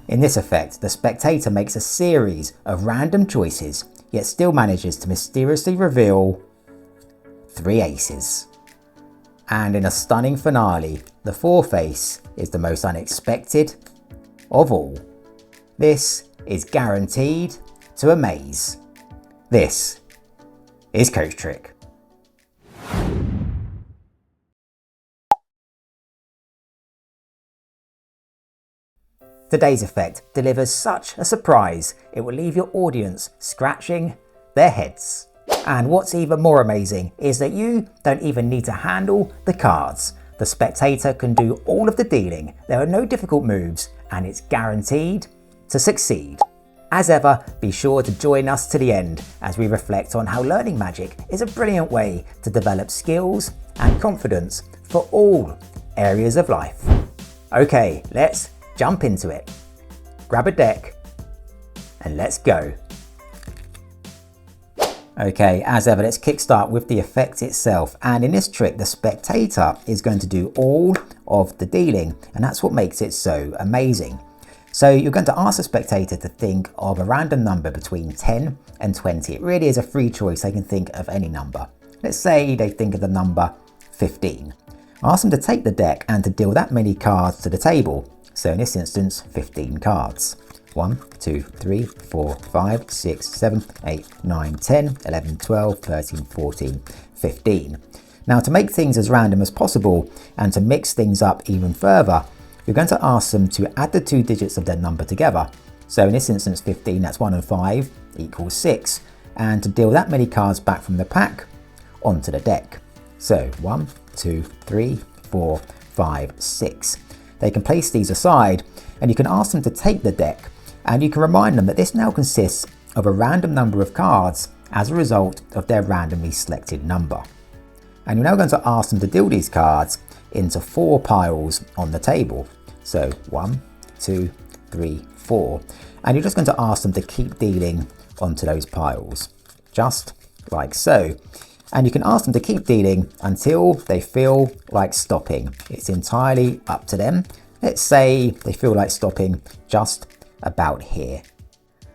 In this effect, the spectator makes a series of random choices, yet still manages to mysteriously reveal 3 aces. And in a stunning finale, the 4th ace is the most unexpected of all. This is guaranteed to amaze. This is CoachTrick. Today's effect delivers such a surprise, it will leave your audience scratching their heads. And what's even more amazing is that you don't even need to handle the cards. The spectator can do all of the dealing, there are no difficult moves, and it's guaranteed to succeed. As ever, be sure to join us to the end as we reflect on how learning magic is a brilliant way to develop skills and confidence for all areas of life. Okay, let's jump into it. Grab a deck and let's go. Okay, as ever, let's kickstart with the effect itself. And in this trick, the spectator is going to do all of the dealing, and that's what makes it so amazing. So you're going to ask the spectator to think of a random number between 10 and 20. It really is a free choice. They can think of any number. Let's say they think of the number 15. Ask them to take the deck and to deal that many cards to the table. So in this instance, 15 cards. 1, 2, 3, 4, 5, 6, 7, 8, 9, 10, 11, 12, 13, 14, 15. Now to make things as random as possible and to mix things up even further, you're going to ask them to add the 2 digits of their number together. So in this instance, 15, that's 1 and 5 equals 6. And to deal that many cards back from the pack onto the deck. So 1, 2, 3, 4, 5, 6. They can place these aside and you can ask them to take the deck and you can remind them that this now consists of a random number of cards as a result of their randomly selected number. And you're now going to ask them to deal these cards into 4 piles on the table. So 1, 2, 3, 4. And you're just going to ask them to keep dealing onto those piles, just like so. And you can ask them to keep dealing until they feel like stopping. It's entirely up to them. Let's say they feel like stopping just about here.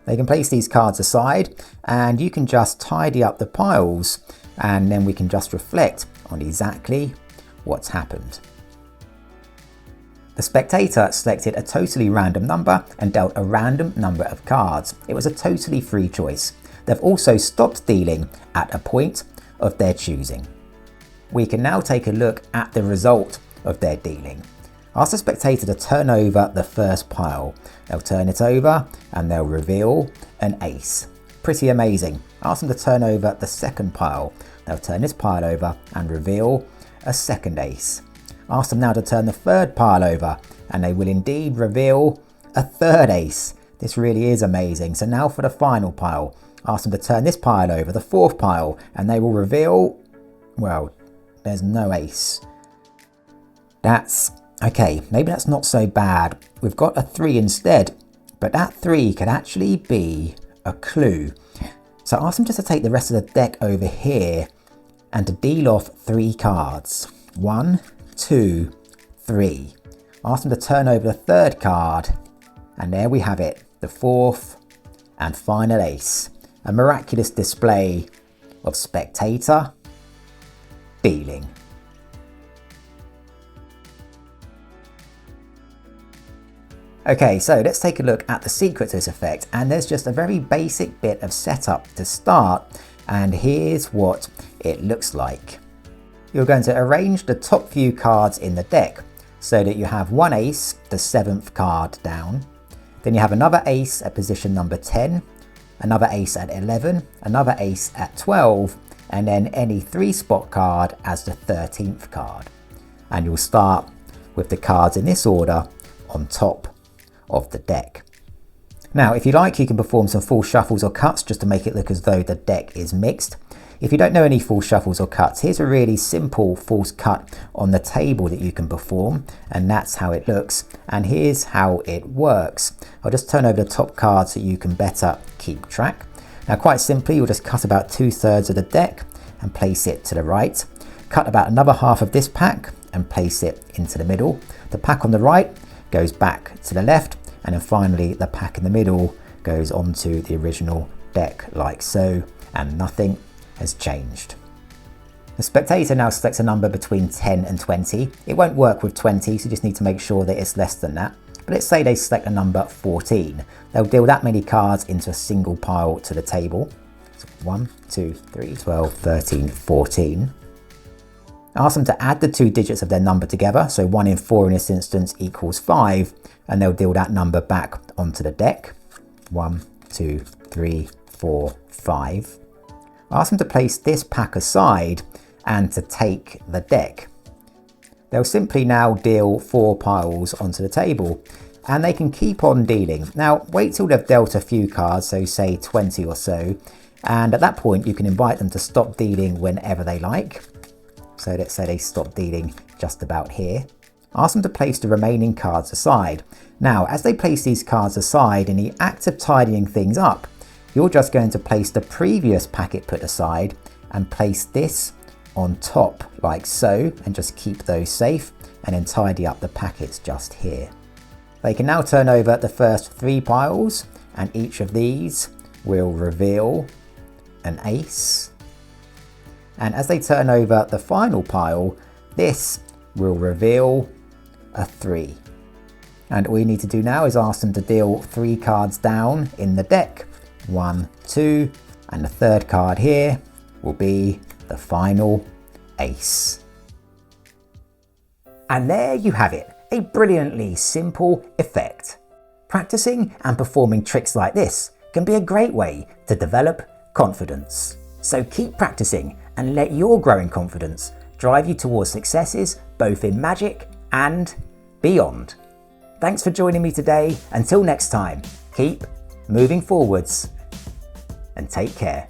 They can place these cards aside and you can just tidy up the piles and then we can just reflect on exactly what's happened. The spectator selected a totally random number and dealt a random number of cards. It was a totally free choice. They've also stopped dealing at a point of their choosing. We can now take a look at the result of their dealing. Ask the spectator to turn over the first pile. They'll turn it over and they'll reveal an ace. Pretty amazing. Ask them to turn over the second pile. They'll turn this pile over and reveal a second ace. Ask them now to turn the third pile over and they will indeed reveal a third ace. This really is amazing. So now for the final pile. Ask them to turn this pile over, the 4th pile, and they will reveal, well, there's no ace. That's, okay, maybe that's not so bad. We've got a 3 instead, but that 3 could actually be a clue. So ask them just to take the rest of the deck over here and to deal off 3 cards. 1, 2, 3. Ask them to turn over the 3rd card, and there we have it, the 4th and final ace. A miraculous display of spectator dealing. Okay, so let's take a look at the secret to this effect, and there's just a very basic bit of setup to start, and here's what it looks like. You're going to arrange the top few cards in the deck so that you have 1 ace, the 7th card down, then you have another ace at position number 10, another ace at 11, another ace at 12, and then any 3-spot card as the 13th card. And you'll start with the cards in this order on top of the deck. Now, if you like, you can perform some full shuffles or cuts just to make it look as though the deck is mixed. If you don't know any full shuffles or cuts, here's a really simple false cut on the table that you can perform, and that's how it looks. And here's how it works. I'll just turn over the top cards so you can better keep track. Now, quite simply, you'll just cut about 2/3 of the deck and place it to the right. Cut about another half of this pack and place it into the middle. The pack on the right goes back to the left, and then finally the pack in the middle goes onto the original deck like so, and nothing has changed. The spectator now selects a number between 10 and 20. It won't work with 20, so you just need to make sure that it's less than that. But let's say they select a number 14. They'll deal that many cards into a single pile to the table. So 1, 2, 3, 12, 13, 14. Ask them to add the 2 digits of their number together, so 1 in 4 in this instance equals 5, and they'll deal that number back onto the deck. 1, 2, 3, 4, 5. Ask them to place this pack aside and to take the deck. They'll simply now deal 4 piles onto the table, and they can keep on dealing. Now wait till they've dealt a few cards, so say 20 or so, and at that point you can invite them to stop dealing whenever they like. So let's say they stop dealing just about here. Ask them to place the remaining cards aside. Now as they place these cards aside, in the act of tidying things up, you're just going to place the previous packet put aside and place this on top like so, and just keep those safe, and then tidy up the packets just here. They can now turn over the first 3 piles, and each of these will reveal an ace. And as they turn over the final pile, this will reveal a 3. And all you need to do now is ask them to deal 3 cards down in the deck. 1, 2, and the third card here will be the final ace. And there you have it, a brilliantly simple effect. Practicing and performing tricks like this can be a great way to develop confidence. So keep practicing and let your growing confidence drive you towards successes both in magic and beyond. Thanks for joining me today. Until next time, keep moving forwards and take care.